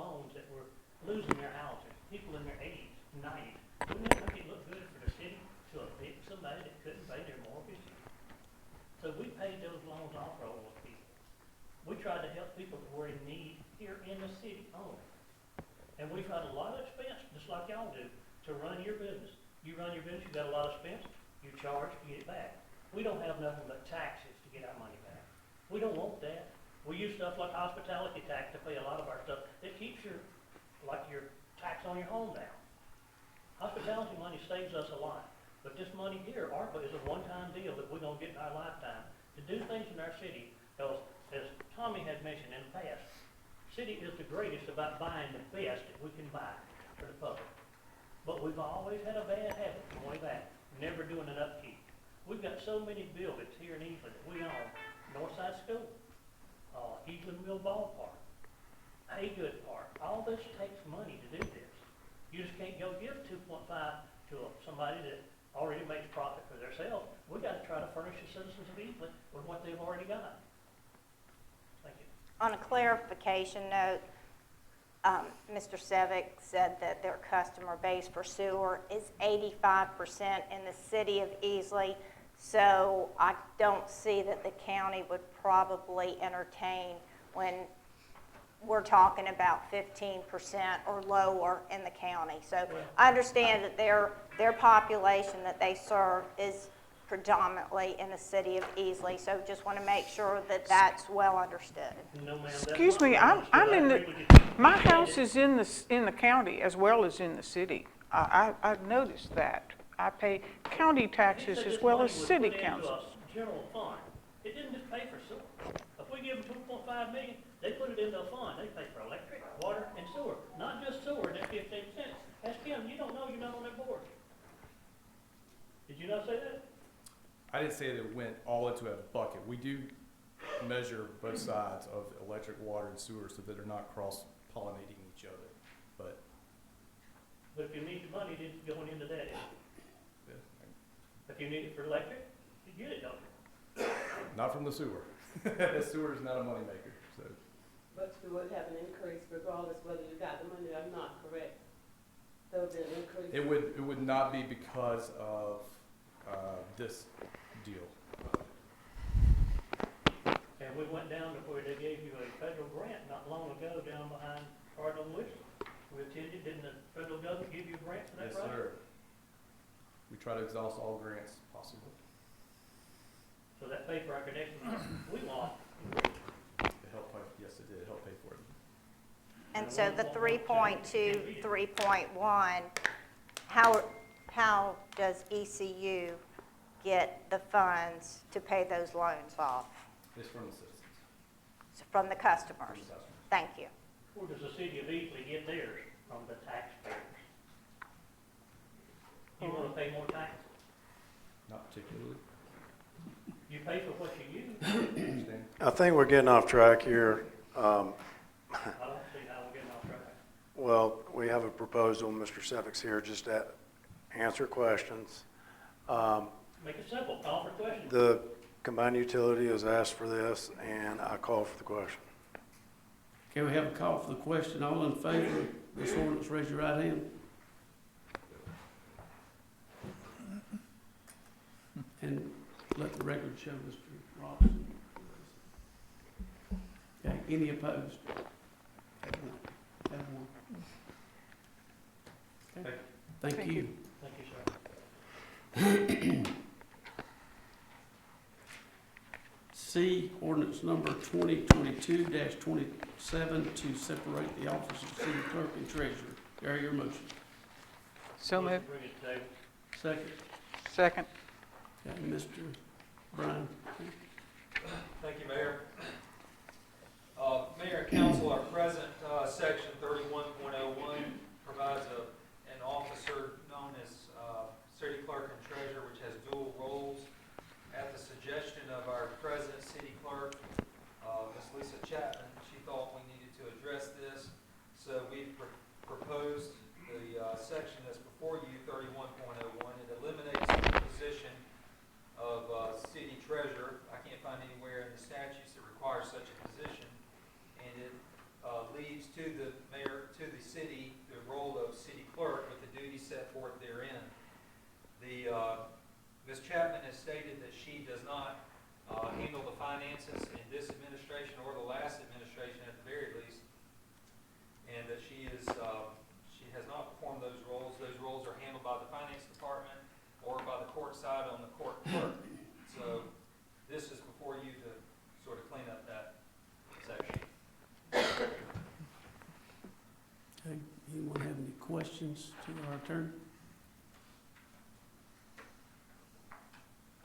loans that were losing their houses, people in their 80s, 90s. Wouldn't it make it look good for the city to evict somebody that couldn't pay their mortgage? So we paid those loans off for all those people. We tried to help people that were in need here in the city only. And we've had a lot of expense, just like y'all do, to run your business. You run your business, you got a lot of expense, you charge to get it back. We don't have nothing but taxes to get our money back. We don't want that. We use stuff like hospitality tax to pay a lot of our stuff. It keeps your tax on your home down. Hospitality money saves us a lot. But this money here, ARPA, is a one-time deal that we're going to get in our lifetime to do things in our city. Because, as Tommy had mentioned in the past, city is the greatest about buying the best that we can buy for the public. But we've always had a bad habit from way back, never doing an upkeep. We've got so many buildings here in Easley that we own. Northside School, Easley Mill Ballpark, Haygood Park. All this takes money to do this. You just can't go give 2.5 to somebody that already makes profit for themselves. We got to try to furnish the citizens of Easley with what they've already got. Thank you. On a clarification note, Mr. Sevick said that their customer base for sewer is 85% in the city of Easley. So I don't see that the county would probably entertain when we're talking about 15% or lower in the county. So I understand that their population that they serve is predominantly in the city of Easley. So just want to make sure that that's well understood. No, ma'am, Excuse me, I'm in the, my house is in the county as well as in the city. I've noticed that. I pay county taxes as well as city councils. General fund. It didn't just pay for sewer. If we give them $2.5 million, they put it into a fund. They pay for electric, water, and sewer. Not just sewer, that 15 cents. Ask Kim, you don't know, you're not on that board. Did you not say that? I didn't say that it went all into a bucket. We do measure both sides of electric, water, and sewer so that they're not cross-pollinating each other. But if you need the money, it's going into that. If you need it for electric, you get it, don't you? not from the sewer. The sewer is not a moneymaker. So. But you would have an increase regardless whether you got the money or not, correct? There would be an increase. It would not be because of this deal. And we went down to where they gave you a federal grant not long ago down behind Cardinal Whistle. We attended, didn't the federal government give you a grant for that project? Yes, sir. We try to exhaust all grants possible. So that paid for our connection, we lost. It helped pay, yes, it did. It helped pay for it. And so the 3.2, 3.1, how does ECU get the funds to pay those loans off? It's from the citizens. From the customers? From the customers. Thank you. Where does the city of Easley get theirs? From the taxpayers. You want to pay more taxes? Not particularly. You pay for what you use. Understand? I think we're getting off track here. I don't see how we're getting off track. Well, we have a proposal. Mr. Sevick's here just to answer questions. Make it simple, call for questions. The combined utility has asked for this, and I call for the question. Okay, we have a call for the question. All in favor of this ordinance, raise your right hand. And let the record show Mr. Robinson. Okay, any opposed? Have one. Okay. Thank you. Thank you, sir. C, ordinance number 2022-27 to separate the office of city clerk and treasurer. Carry your motion. So moved. Bring it to the table. Second. Second. Okay, Mr. Brian. Thank you, Mayor. Mayor and Council, our present section 31.01 provides an officer known as city clerk and treasurer, which has dual roles. At the suggestion of our present city clerk, Ms. Lisa Chapman, she thought we needed to address this. So we've proposed the section that's before you, 31.01. It eliminates the position of city treasurer. I can't find anywhere in the statutes that requires such a position. And it leaves to the mayor Ms. Chapman has stated that she does not handle the finances in this administration or the last administration at the very least, and that she has not performed those roles. Those roles are handled by the finance department or by the court side on the court clerk. So this is before you to sort of clean up that section. Okay, anyone have any questions to our attorney?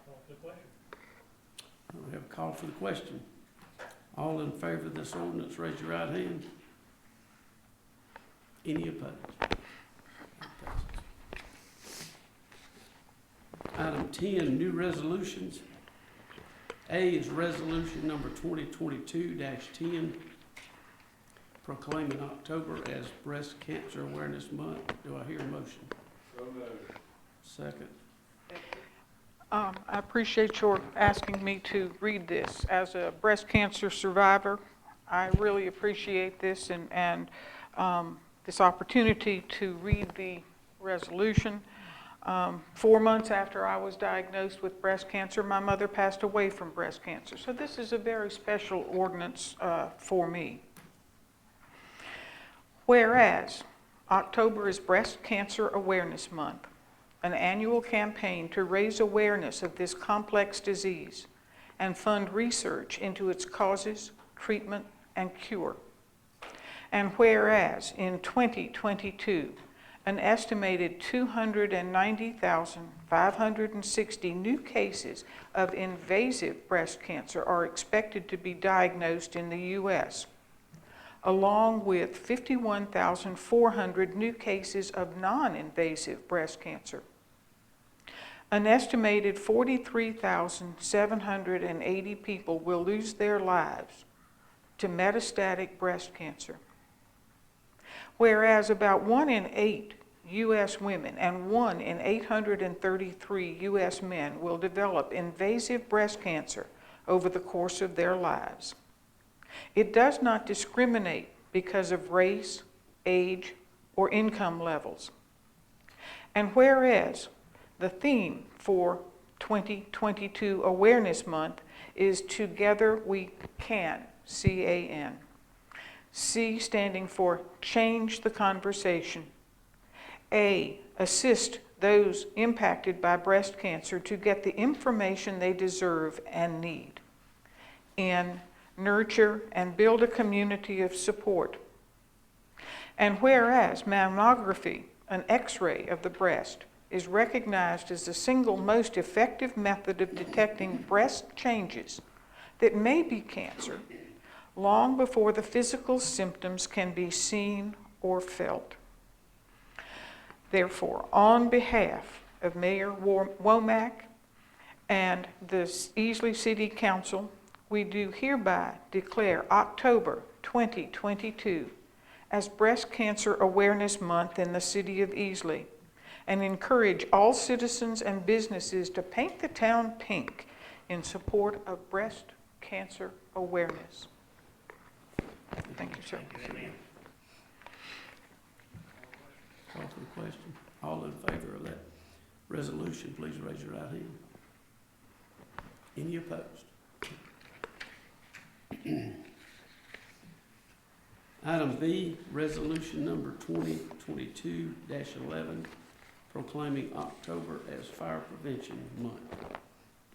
Well, good question. We have a call for the question. All in favor of this ordinance, raise your right hand. Any opposed? That passes. Item 10, new resolutions. A is resolution number 2022-10, proclaiming October as Breast Cancer Awareness Month. Do I hear a motion? So moved. Second. I appreciate your asking me to read this. As a breast cancer survivor, I really appreciate this and this opportunity to read the resolution. 4 months after I was diagnosed with breast cancer, my mother passed away from breast cancer. So this is a very special ordinance for me. Whereas October is Breast Cancer Awareness Month, an annual campaign to raise awareness of this complex disease and fund research into its causes, treatment, and cure. And whereas in 2022, an estimated 290,560 new cases of invasive breast cancer are expected to be diagnosed in the U.S., along with 51,400 new cases of non-invasive breast cancer. An estimated 43,780 people will lose their lives to metastatic breast cancer. Whereas about 1 in 8 U.S. women and 1 in 833 U.S. men will develop invasive breast cancer over the course of their lives. It does not discriminate because of race, age, or income levels. And whereas the theme for 2022 Awareness Month is Together We Can, C-A-N. C standing for change the conversation. A, assist those impacted by breast cancer to get the information they deserve and need. N, nurture and build a community of support. And whereas mammography, an X-ray of the breast, is recognized as the single most effective method of detecting breast changes that may be cancer, long before the physical symptoms can be seen or felt. Therefore, on behalf of Mayor Womack and the Easley City Council, we do hereby declare October 2022 as Breast Cancer Awareness Month in the city of Easley, and encourage all citizens and businesses to paint the town pink in support of breast cancer awareness. Thank you, sir. Call for the question. All in favor of that resolution, please raise your right hand. Any opposed? Item B, resolution number 2022-11, proclaiming October as Fire Prevention Month.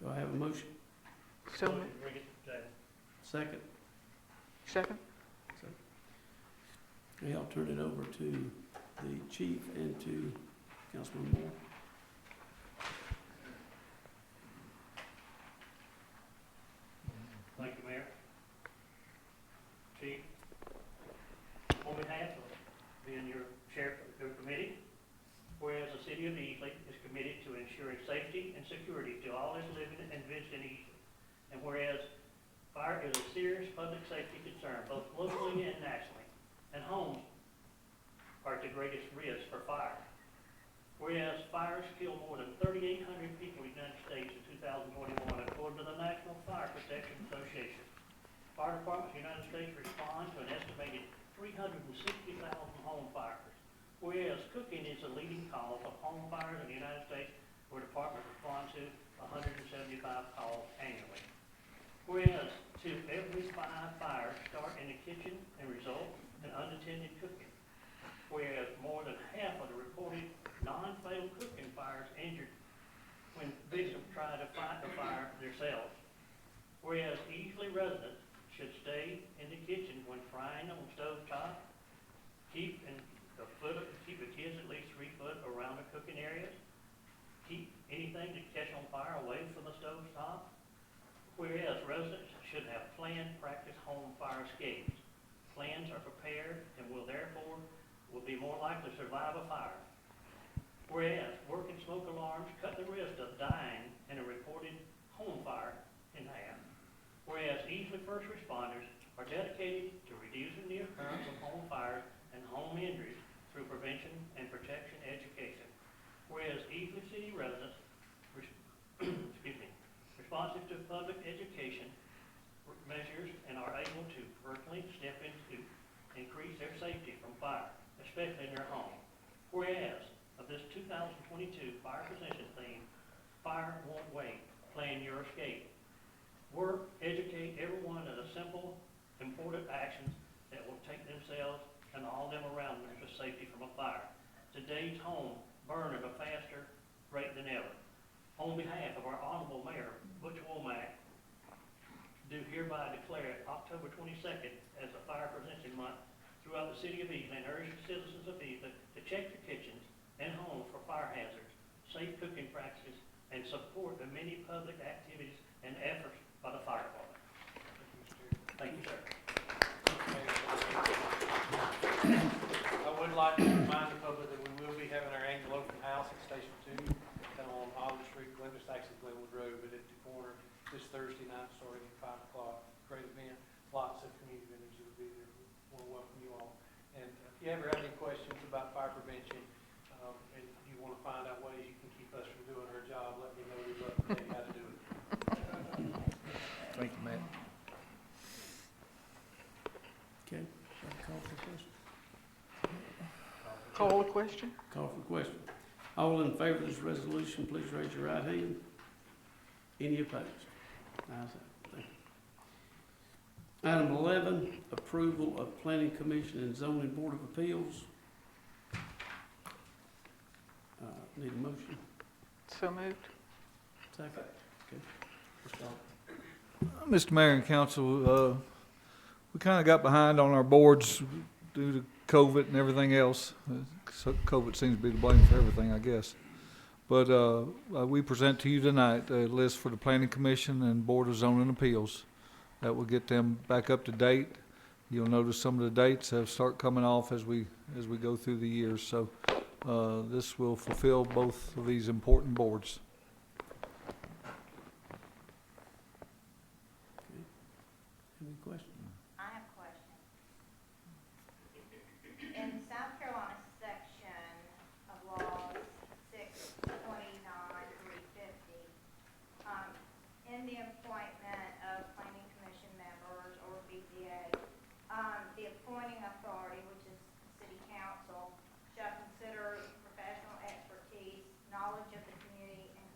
Do I have a motion? So, Bring it to Second? second? Okay, I'll turn it over to the chief and to Councilman Moore. Thank you, Mayor. Chief, on behalf of being your sheriff of the committee, whereas the city of Easley is committed to ensuring safety and security to all those living and visiting Easley, and whereas fire is a serious public safety concern, both locally and nationally, and homes are at the greatest risk for fire. Whereas fires killed more than 3,800 people in the United States in 2021, according to the National Fire Protection Association. Fire departments in the United States respond to an estimated 360,000 home fires. Whereas cooking is the leading cause of home fires in the United States, where departments respond to 175 calls annually. Whereas 2 every 5 fires start in the kitchen and result in unattended cooking. Whereas more than half of the reported non-fatal cooking fires injured when victims try to fight the fire themselves. Whereas Easley residents should stay in the kitchen when frying on stove top, keep the kids at least 3 foot around the cooking areas, keep anything that catch on fire away from the stove top. Whereas residents should have planned practice home fire escapes. Plans are prepared and will be more likely to survive a fire. Whereas working smoke alarms cut the risk of dying in a reported home fire in half. Whereas Easley first responders are dedicated to reducing the occurrence of home fires and home injuries through prevention and protection education. Whereas Easley City residents, responsive to public education measures and are able to personally step in to increase their safety from fire, especially in their home. Whereas of this 2022 fire prevention theme, Fire Won't Wait, Plan Your Escape. Work, educate everyone of the simple, important actions that will take themselves and all them around them to safety from a fire. Today's home burn at a faster rate than ever. On behalf of our Honorable Mayor, Butch Womack, do hereby declare October 22nd as the Fire Prevention Month throughout the city of Easley and urge the citizens of Easley to check their kitchens and homes for fire hazards, safe cooking practices, and support the many public activities and efforts by the fire department. Thank you, sir. I would like to remind the public that we will be having our annual open house at Station 2 on Holland Street, Glenwood, actually Glenwood Road, but at the corner this Thursday night starting at 5 o'clock. Great event. Lots of community members will be there. We want to welcome you all. And if you ever have any questions about fire prevention, and you want to find out ways you can keep us from doing our job, let me know. We'd love to tell you how to do it. Thank you, Matt. Okay, call for question. Call the question? Call for question. All in favor of this resolution, please raise your right hand. Any opposed? Ayes have it. Thank you. Item 11, approval of Planning Commission and Zoning Board of Appeals. Need a motion? So moved. Second? Okay. Mr. Allen. Mr. Mayor and Council, we kind of got behind on our boards due to COVID and everything else. So COVID seems to be to blame for everything, I guess. But we present to you tonight a list for the Planning Commission and Board of Zoning Appeals that will get them back up to date. You'll notice some of the dates have start coming off as we go through the years. So this will fulfill both of these important boards. Any questions? I have a question. In South Carolina section of laws 629-350, in the appointment of planning commission members or BZA, the appointing authority, which is city council, shall consider professional expertise, knowledge of the community, and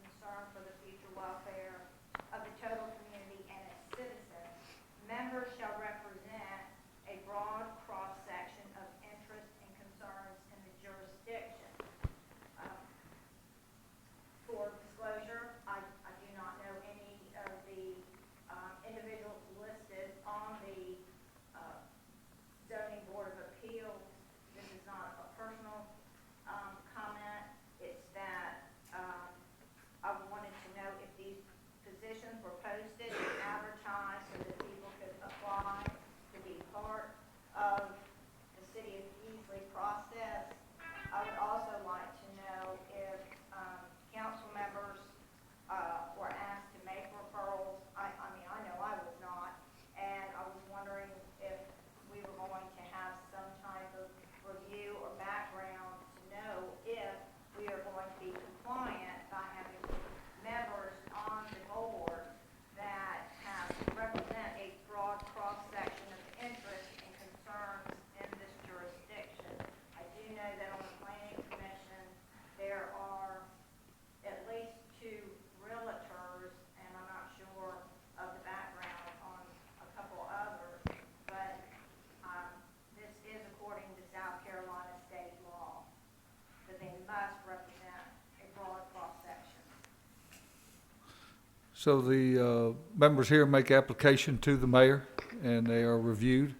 So the members here make application to the mayor, and they are reviewed.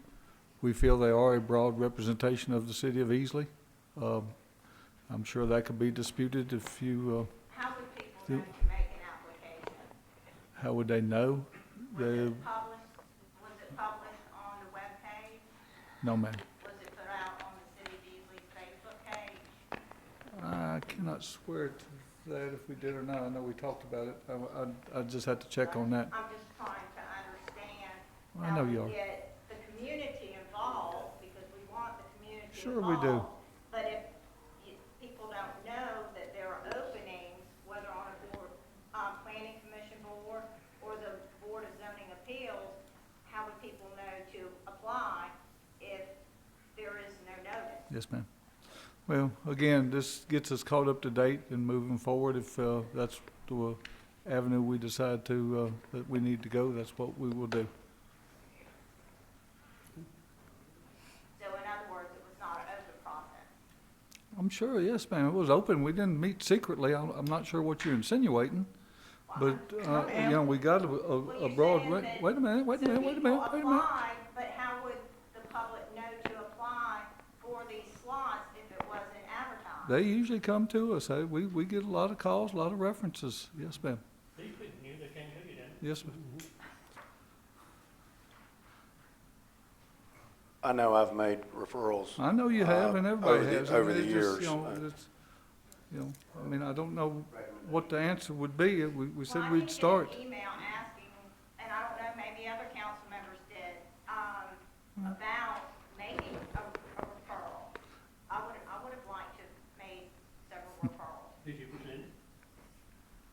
We feel they are a broad representation of the city of Easley. I'm sure that could be disputed if you, How would people know to make an application? how would they know? Was it published on the webpage? No, ma'am. Was it put out on the City of Easley's Facebook page? I cannot swear to that if we did or not. I know we talked about it. I just had to check on that. I'm just trying to understand I how know we you are. get the community involved, because we want the community Sure involved. we do. But if people don't know that there are openings, whether on a board, planning commission board or the Board of Zoning Appeals, how would people know to apply if there is no notice? Yes, ma'am. Well, again, this gets us caught up to date and moving forward. If that's the avenue we decide to, that we need to go, that's what we will do. So in other words, it was not an open process. I'm sure, yes, ma'am. It was open. We didn't meet secretly. I'm not sure what you're insinuating. But, you know, we got a broad, wait a minute. So people applied, but how would the public know to apply for these slots if it wasn't advertised? They usually come to us. We get a lot of calls, a lot of references. Yes, ma'am. These people knew they came to you, didn't they? Yes, ma'am. I know I've made referrals. I know you have, and everybody has. I over mean, the it's just, years. I mean, I don't know what the answer would be. We said Well, I we'd did start. get an email asking, and I don't know, maybe other council members did, about making a referral. I would have liked to have made several referrals. Did you present it?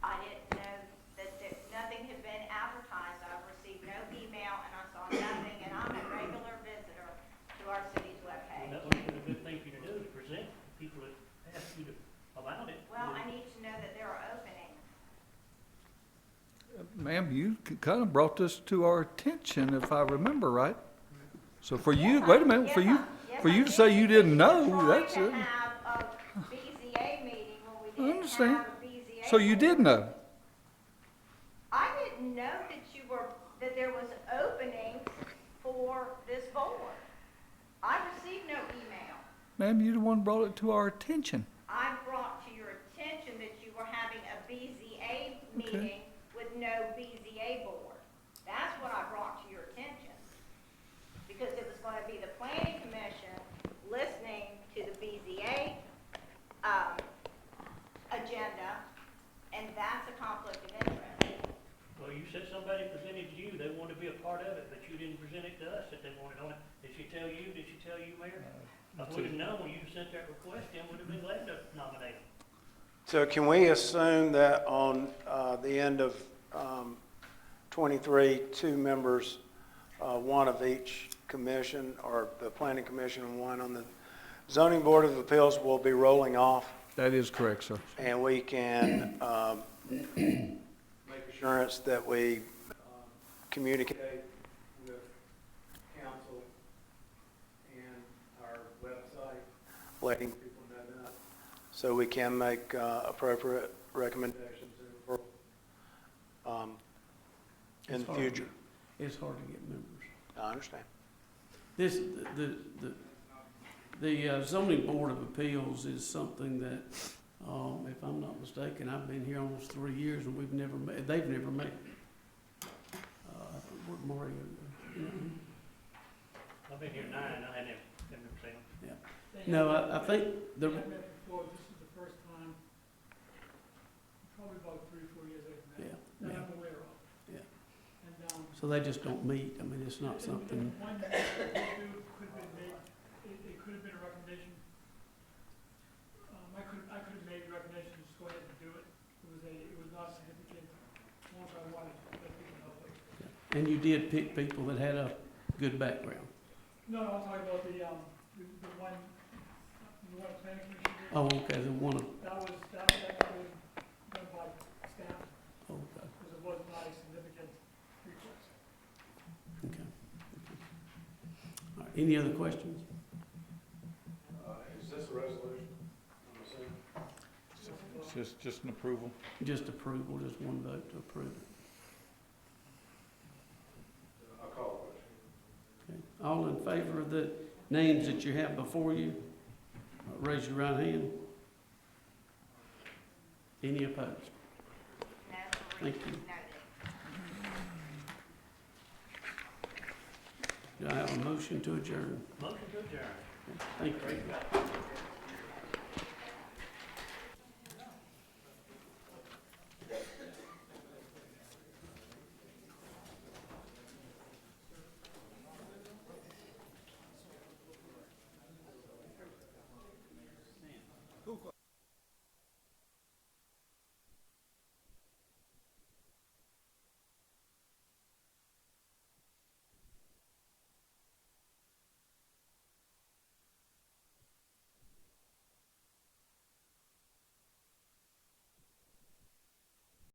I didn't know that nothing had been advertised. I received no email, and I saw nothing, and I'm a regular visitor to our city's Well, webpage. that would have been a good thing for you to do, to present to people that ask you about it. Well, I need to know that there are openings. Ma'am, you kind of brought this to our attention, if I remember right. So for you, wait a minute, for you to say you didn't know, that's We it. tried to have a BZA meeting when we I didn't understand. have a BZA. So you did know. I didn't know that there was openings for this board. I received no email. Ma'am, you the one who brought it to our attention. I brought to your attention that you were having a BZA meeting with no BZA board. That's what I brought to your attention. Because it was gonna be the planning commission listening to the BZA, agenda, and that's a conflict of interest. Well, you said somebody presented to you, they wanted to be a part of it, but you didn't present it to us that they wanted on it. Did she tell you, Mayor? If we'd have known when you sent that request in, we'd have been glad to nominate them. So can we assume that on the end of 23, 2 members, one of each commission, or the planning commission and one on the zoning board of appeals, will be rolling off, That is correct, sir. and we can make assurance that we communicate with council and our website, letting people know that, so we can make appropriate recommendations in It's the hard to future. get- It's hard to get members. I understand. This, the zoning board of appeals is something that, if I'm not mistaken, I've been here almost 3 years and they've never met. What Mario, you know? I've been here 9, I had never seen them. No, I think the, They have met before, this is the first time, probably about 3 or 4 years they've met, yeah, that yeah, I'm aware of. yeah. And, So they just don't meet. I mean, it's not the something, appointment that they do could have been made, it could have been a recommendation. I could have made a recommendation to just go ahead and do it. It was not significant, once I wanted to let people know. But and you did pick people that had a good background. no, I'm talking about the one planning commission. did. Oh, okay, the one of, That was done by staff, okay, because it was not a significant request. okay. All right, any other questions? Is this a resolution? I'm assuming. It's just an approval. Just approval, just one vote to approve it. the names that you have before you, raise your right hand. Any opposed? No, Thank you. noted. Do I have a motion to adjourn? Motion to adjourn. Thank you. Great job.